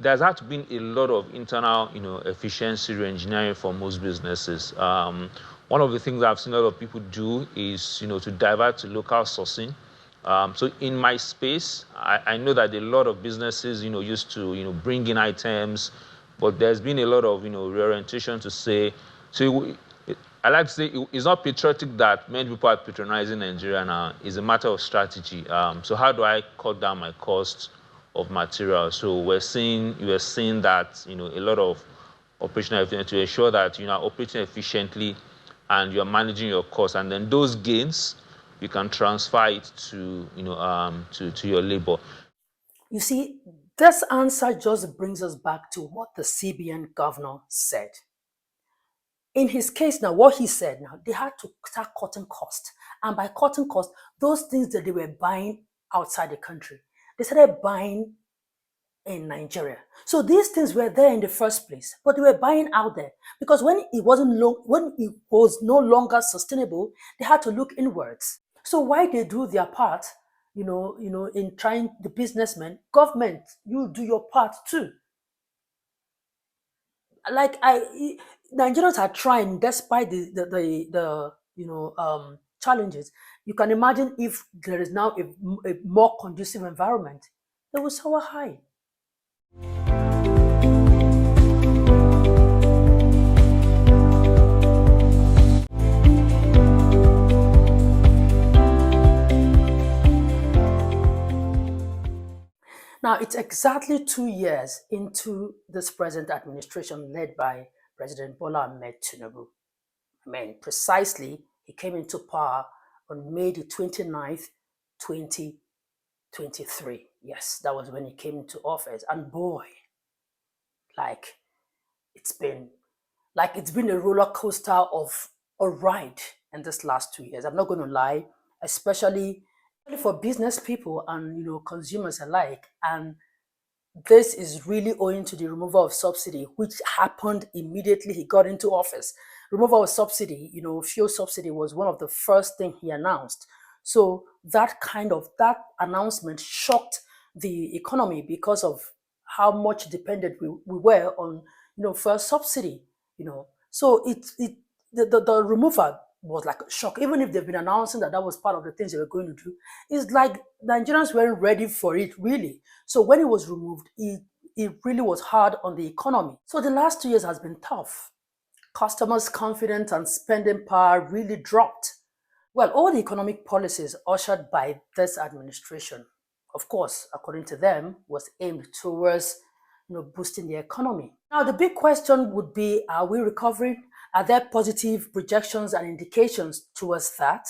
there's had to be a lot of internal, efficiency re-engineering for most businesses. One of the things I've seen a lot of people do is, to divert to local sourcing. So in my space, I know that a lot of businesses, used to, bring in items, but there's been a lot of, reorientation to say, so I like to say it's not patriotic that many people are patronizing Nigeria now. It's a matter of strategy. So how do I cut down my costs of material? So we're seeing that, a lot of operational efficiency to ensure that you are operating efficiently and you're managing your costs, and then those gains you can transfer it to to your labor. You see, this answer just brings us back to what the CBN governor said. In his case now, what he said now, they had to start cutting costs. And by cutting costs, those things that they were buying outside the country, they started buying in Nigeria. So these things were there in the first place, but they were buying out there because when it was no longer sustainable, they had to look inwards. So why they do their part, in trying the businessmen, government, you do your part too. Nigerians are trying despite the challenges. You can imagine if there is now a more conducive environment, they will soar high. Now, it's exactly 2 years into this present administration led by President Bola Ahmed Tinubu. Precisely, he came into power on May the 29th, 2023. Yes, that was when he came into office. And boy, it's been a roller coaster of a ride in this last 2 years. I'm not going to lie, especially for business people and consumers alike. And this is really owing to the removal of subsidy, which happened immediately he got into office. Removal of subsidy, fuel subsidy was one of the first things he announced. So that announcement shocked the economy because of how much dependent we were on fuel subsidy. So the removal was like a shock. Even if they've been announcing that was part of the things they were going to do, it's like Nigerians weren't ready for it, really. So when it was removed, it really was hard on the economy. So the last 2 years has been tough. Customers' confidence and spending power really dropped. Well, all the economic policies ushered by this administration, of course, according to them, was aimed towards boosting the economy. Now, the big question would be, are we recovering? Are there positive projections and indications towards that?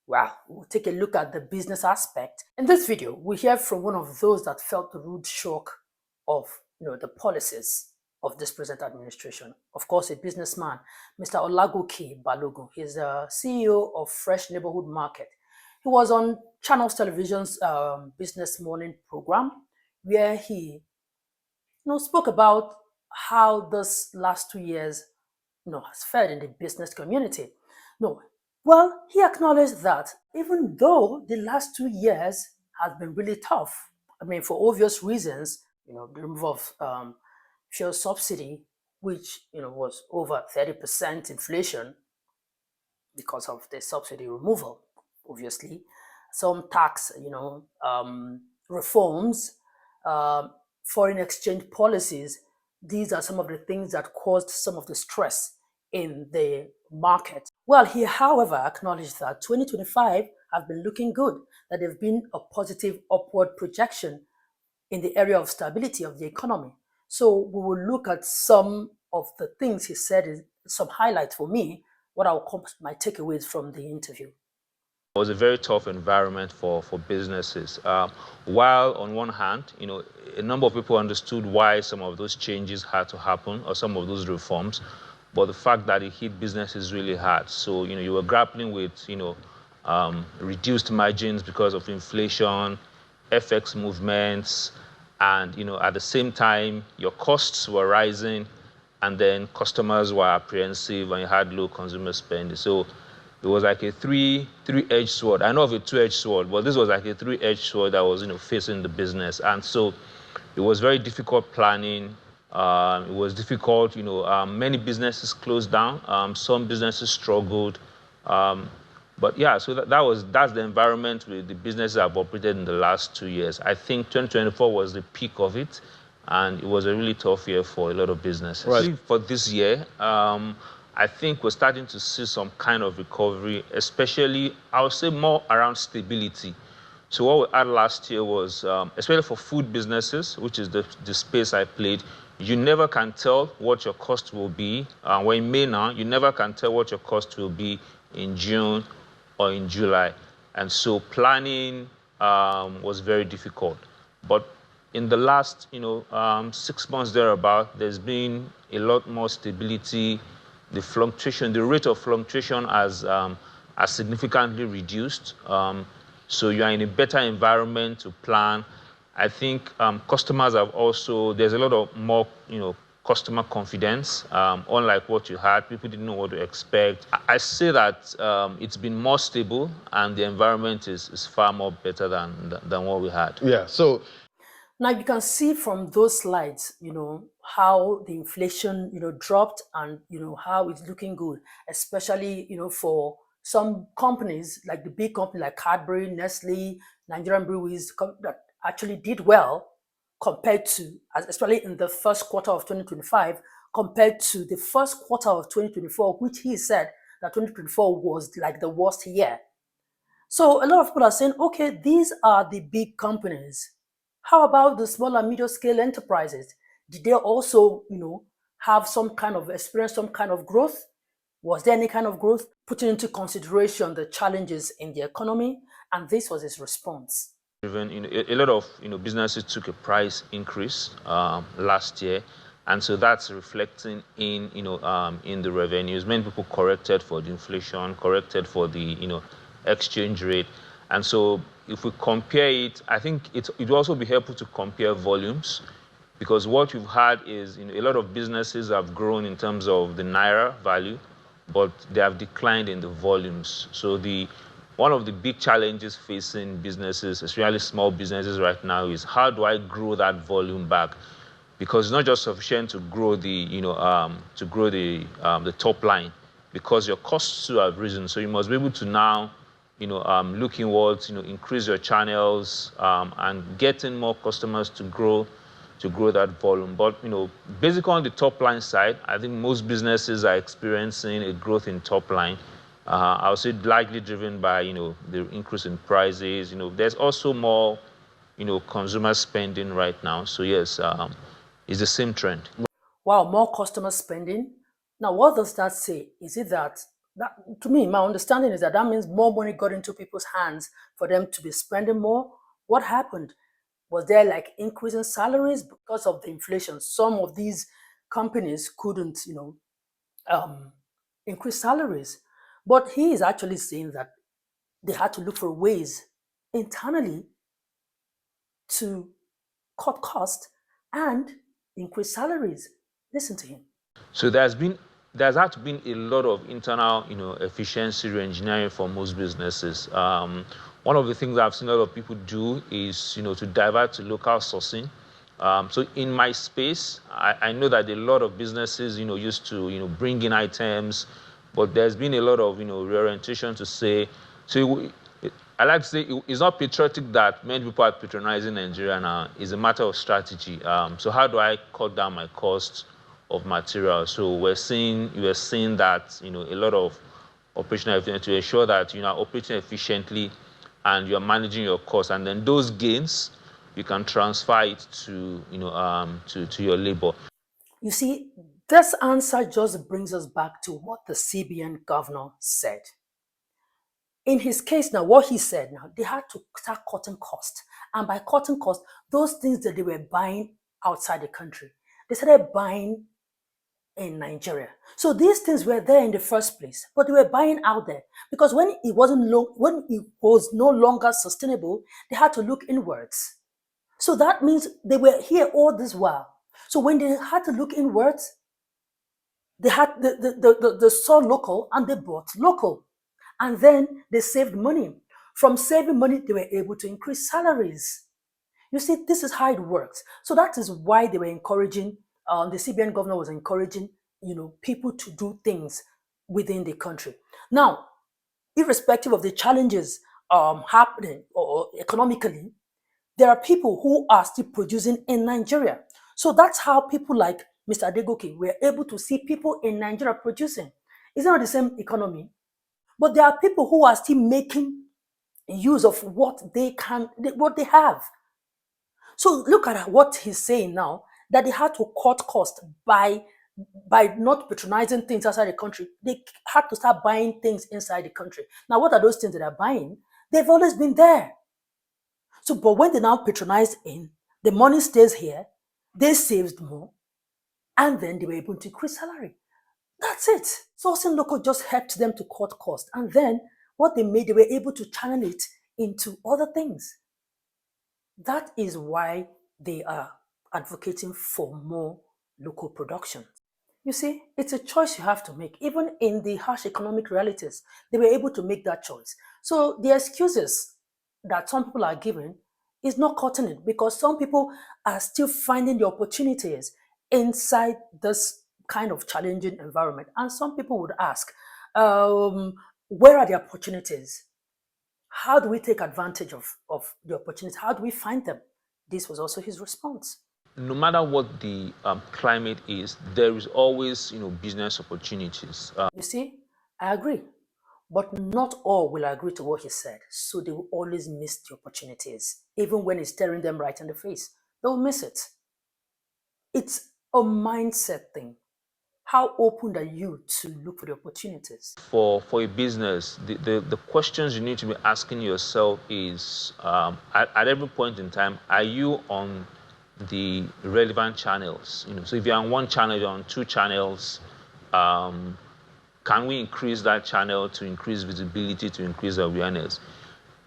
Well, we'll take a look at the business aspect. In this video, we hear from one of those that felt the rude shock of the policies of this present administration. Of course, a businessman, Mr. Olagoke Balogun. He's the CEO of Fresh Neighborhood Market. He was on Channels Television's Business Morning program, where he spoke about how this last 2 years has fared in the business community. Well, he acknowledged that even though the last 2 years has been really tough, for obvious reasons, the removal of fuel subsidy, which was over 30% inflation because of the subsidy removal, obviously, some tax, reforms, foreign exchange policies. These are some of the things that caused some of the stress in the market. Well, he, however, acknowledged that 2025 have been looking good, that there have been a positive upward projection in the area of stability of the economy. So we will look at some of the things he said, some highlights for me, what I'll call my takeaways from the interview. It was a very tough environment for businesses. While on one hand, a number of people understood why some of those changes had to happen or some of those reforms, but the fact that it hit businesses really hard. So, you were grappling with, reduced margins because of inflation, FX movements, and, at the same time, your costs were rising, and then customers were apprehensive and you had low consumer spending. So it was like a three-edged sword. I know of a two-edged sword, but this was like a three-edged sword that was, facing the business. And so It was very difficult planning. It was difficult, many businesses closed down. Some businesses struggled. Um, but yeah, so that's the environment with the businesses have operated in the last 2 years. I think 2024 was the peak of it, and it was a really tough year for a lot of businesses. Right. For this year, I think we're starting to see some kind of recovery, especially I would say more around stability. So what we had last year was, especially for food businesses, which is the space I played, you never can tell what your cost will be. We're in May now, you never can tell what your cost will be in June or in July. And so planning was very difficult. But in the last, 6 months thereabout, there's been a lot more stability. The rate of fluctuation has significantly reduced. So you are in a better environment to plan. I think customers have also, there's a lot of more, customer confidence, unlike what you had. People didn't know what to expect. I say that it's been more stable and the environment is far more better than what we had. Yeah. So now you can see from those slides, how the inflation, dropped, and how it's looking good, especially for some companies like the big company like Cadbury, Nestle, Nigerian breweries that actually did well compared to, especially in the first quarter of 2025, compared to the first quarter of 2024, which he said that 2024 was like the worst year. So a lot of people are saying, okay, these are the big companies. How about the small and medium scale enterprises? Did they also, have some kind of experience, some kind of growth? Was there any kind of growth? Putting into consideration the challenges in the economy, and this was his response. Even a lot of businesses took a price increase last year, and so that's reflecting in the revenues. Many people corrected for the inflation, corrected for the exchange rate, and so if we compare it, I think it will also be helpful to compare volumes, because what you've had is a lot of businesses have grown in terms of the naira value, but they have declined in the volumes. So one of the big challenges facing businesses, especially small businesses right now, is how do I grow that volume back? Because it's not just sufficient to grow the top line, because your costs too have risen. So you must be able to now look inwards, increase your channels, and getting more customers to grow that volume. But basically on the top line side, I think most businesses are experiencing a growth in top line. I would say likely driven by the increase in prices. There's also more consumer spending right now. So yes, it's the same trend. Wow, more customer spending. Now, what does that say? Is it that to me, my understanding is that means more money got into people's hands for them to be spending more? What happened? Was there like increase in salaries because of the inflation? Some of these companies couldn't, increase salaries. But he is actually saying that they had to look for ways internally to cut costs and increase salaries. Listen to him. So there's had to been a lot of internal efficiency re-engineering for most businesses. One of the things I've seen a lot of people do is to divert to local sourcing. So in my space, I know that a lot of businesses used to bring in items, but there's been a lot of reorientation to say. So I like to say it's not patriotic that many people are patronizing Nigeria now. It's a matter of strategy. So how do I cut down my costs of material? So we're seeing that a lot of operational efficiency to ensure that you are operating efficiently and you're managing your costs, and then those gains you can transfer it to to your labor. You see, this answer just brings us back to what the CBN governor said. In his case now, what he said now, they had to start cutting costs. And by cutting costs, those things that they were buying outside the country, they started buying in Nigeria. So these things were there in the first place, but they were buying out there because when it was no longer sustainable, they had to look inwards. So that means they were here all this while. So when they had to look inwards, they saw local and they bought local. And then they saved money. From saving money, they were able to increase salaries. You see, this is how it works. So that is why they were encouraging, the CBN governor was encouraging, people to do things within the country. Now, irrespective of the challenges happening or economically, there are people who are still producing in Nigeria. So that's how people like Mr. Adegoke were able to see people in Nigeria producing. It's not the same economy, but there are people who are still making use of what they have. So look at what he's saying now, that they had to cut costs by not patronizing things outside the country. They had to start buying things inside the country. Now, what are those things that they're buying? They've always been there. So, but when they now patronize in, the money stays here, they saved more, and then they were able to increase salary. That's it. Sourcing local just helped them to cut costs. And then what they made, they were able to channel it into other things. That is why they are advocating for more local production. You see, it's a choice you have to make. Even in the harsh economic realities, they were able to make that choice. So the excuses that some people are giving is not cutting it, because some people are still finding the opportunities inside this kind of challenging environment. And some people would ask, where are the opportunities? How do we take advantage of the opportunities? How do we find them? This was also his response. No matter what the climate is, there is always, business opportunities. You see, I agree. But not all will agree to what he said. So they will always miss the opportunities. Even when he's staring them right in the face, they'll miss it. It's a mindset thing. How open are you to look for the opportunities? For a business, the questions you need to be asking yourself is, at every point in time, are you on the relevant channels? So if you're on one channel, you're on two channels, can we increase that channel to increase visibility, to increase awareness?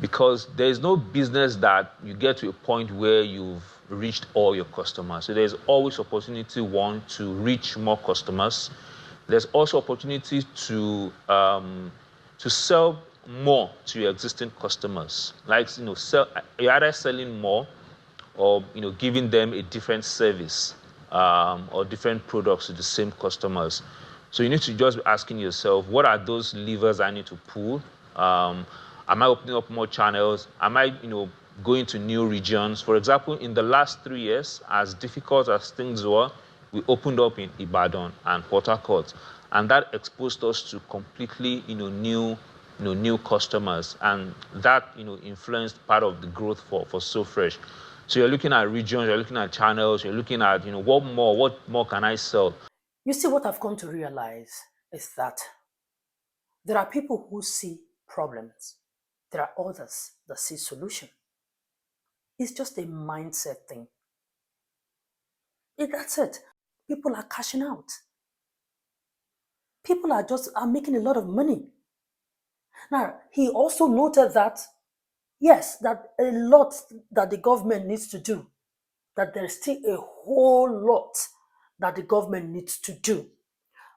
Because there's no business that you get to a point where you've reached all your customers. So there's always opportunity, one, to reach more customers. There's also opportunity to sell more to your existing customers. Like, you're either selling more or, giving them a different service or different products to the same customers. So you need to just be asking yourself, what are those levers I need to pull? Am I opening up more channels? Am I, going to new regions? For example, in the last 3 years, as difficult as things were, we opened up in Ibadan and Port Harcourt, and that exposed us to completely, new customers, and that, influenced part of the growth for So Fresh. So you're looking at regions, you're looking at channels, you're looking at, what more can I sell? You see, what I've come to realize is that there are people who see problems. There are others that see solution. It's just a mindset thing. That's it. People are cashing out. People are making a lot of money. Now, he also noted that, yes, that a lot that the government needs to do, that there's still a whole lot that the government needs to do.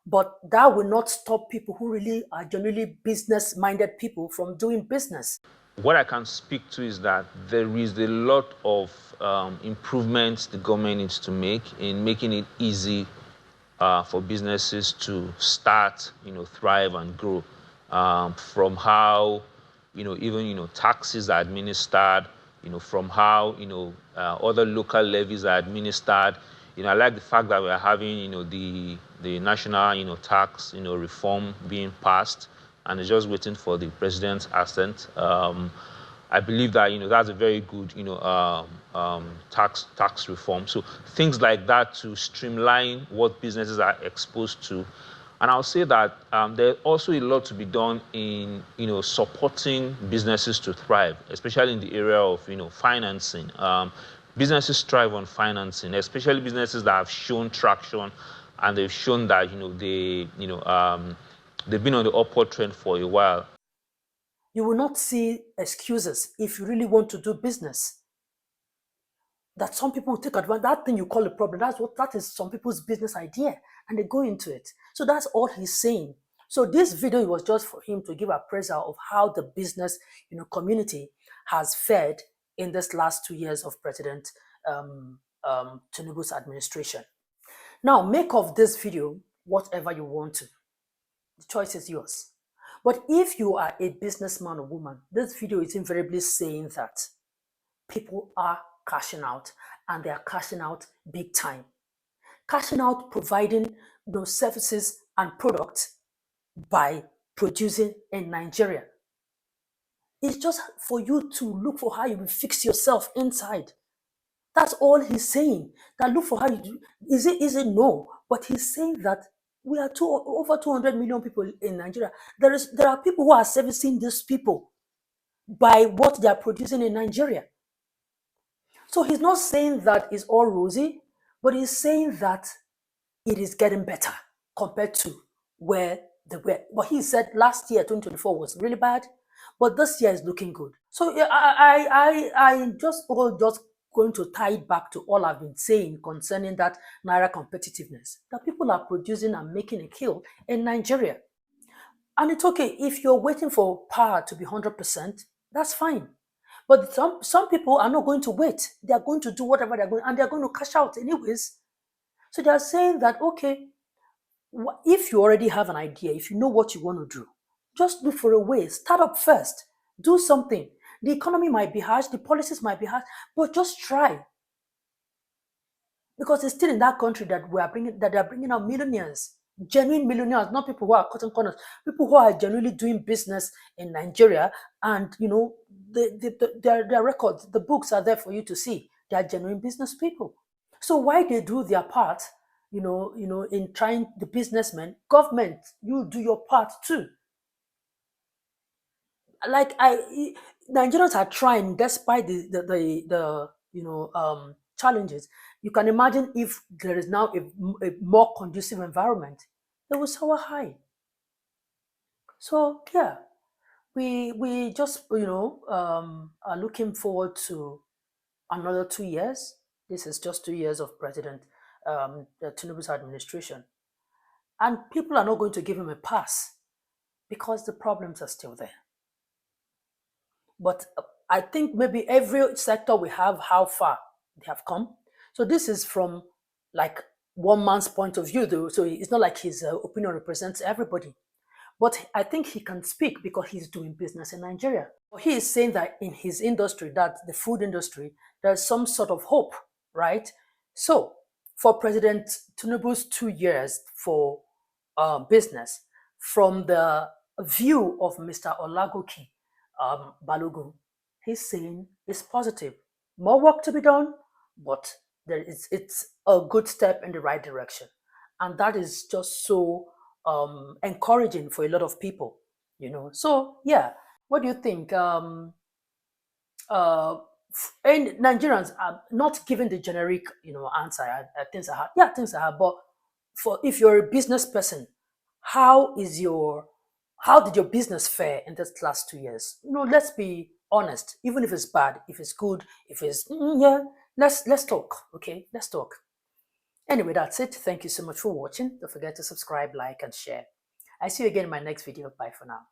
But that will not stop people who really are generally business-minded people from doing business. What I can speak to is that there is a lot of improvements the government needs to make in making it easy for businesses to start, thrive and grow. From how, even, taxes are administered, from how, other local levies are administered. I like the fact that we're having, the national, tax, reform being passed, and it's just waiting for the president's assent. I believe that, that's a very good, tax reform. So things like that to streamline what businesses are exposed to. And I'll say that there's also a lot to be done in, supporting businesses to thrive, especially in the area of, financing. Businesses thrive on financing, especially businesses that have shown traction and they've shown that, they've been on the upward trend for a while. You will not see excuses if you really want to do business. That some people will take advantage. That thing you call a problem, that is some people's business idea, and they go into it. So that's all he's saying. So this video was just for him to give appraisal of how the business, community has fared in this last 2 years of President Tinubu's administration. Now, make of this video whatever you want to. The choice is yours. But if you are a businessman or woman, this video is invariably saying that people are cashing out, and they are cashing out big time. Cashing out providing those services and products by producing in Nigeria. It's just for you to look for how you will fix yourself inside. That's all he's saying. That look for how you do. Is it no? But he's saying that we are over 200 million people in Nigeria. There are people who are servicing these people by what they are producing in Nigeria. So he's not saying that it's all rosy, but he's saying that it is getting better compared to where they were. But he said last year, 2024, was really bad, but this year is looking good. So I just going to tie it back to all I've been saying concerning that Naira competitiveness, that people are producing and making a kill in Nigeria. And it's okay, if you're waiting for power to be 100%, that's fine. But some people are not going to wait. They are going to do whatever they're going, and they're going to cash out anyways. So they are saying that, okay, if you already have an idea, if you know what you want to do, just look for a way. Start up first. Do something. The economy might be harsh, the policies might be harsh, but just try. Because it's still in that country that they are bringing out millionaires, genuine millionaires, not people who are cutting corners, people who are genuinely doing business in Nigeria, and their records, the books are there for you to see. They are genuine business people. So why they do their part, in trying the businessmen, government, you do your part too. Like Nigerians are trying despite the challenges. You can imagine if there is now a more conducive environment, they will soar high. So yeah, we just are looking forward to another 2 years. This is just 2 years of President Tinubu's administration, and people are not going to give him a pass because the problems are still there. But I think maybe every sector we have how far they have come. So this is from like one man's point of view, though. So it's not like his opinion represents everybody. But I think he can speak because he's doing business in Nigeria. He is saying that in his industry, that the food industry, there's some sort of hope, right? So for President Tinubu's 2 years for business, from the view of Mr. Olagoke, Balogun, he's saying it's positive. More work to be done, but it's a good step in the right direction. And that is just so encouraging for a lot of people, So yeah, what do you think? And Nigerians are not giving the generic, answer. Things are hard. Yeah, things are hard. But if you're a business person, how did your business fare in this last 2 years? Let's be honest. Even if it's bad, if it's good, if it's yeah, let's talk. Okay, let's talk. Anyway, that's it. Thank you so much for watching. Don't forget to subscribe, like, and share. I see you again in my next video. Bye for now.